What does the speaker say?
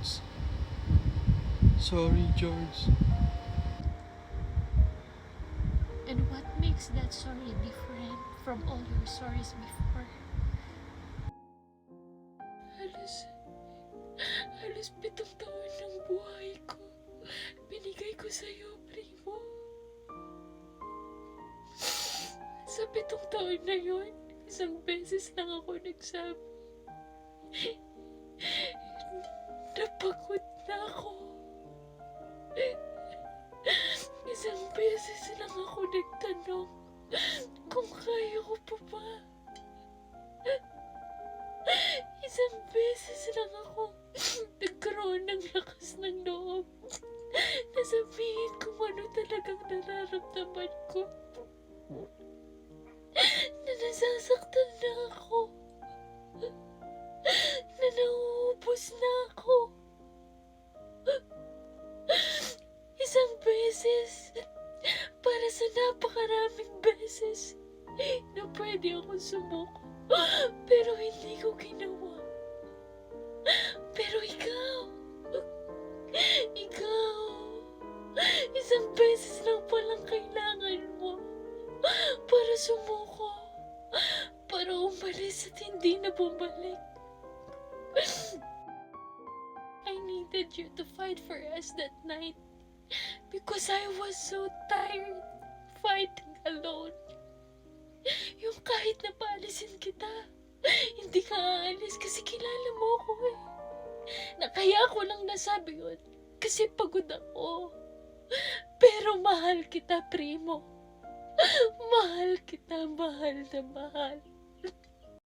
words. Sorry, George. And what makes that sorry different from all your sorries before? Halos 7 taon ng buhay ko, binigay ko sa'yo, Primo. Sa 7 taon na yun, isang beses lang ako nagsabi. Napagod na ako. Isang beses lang ako nagtanong kung kaya ko pa ba. Isang beses lang ako nagkaroon ng lakas ng loob na sabihin kung ano talagang nararamdaman ko. Na nasasaktan na ako. Na nauubos na ako. Isang beses para sa napakaraming beses na pwede akong sumuko pero hindi ko ginawa. Pero ikaw, isang beses lang palang kailangan mo para sumuko, para umalis at hindi na bumalik. I needed you to fight for us that night because I was so tired fighting alone. Yung kahit na paalisin kita, hindi ka aalis kasi kilala mo ako eh. Na kaya ko lang nasabi yun kasi pagod ako. Pero mahal kita, Primo. Mahal kita, mahal na mahal.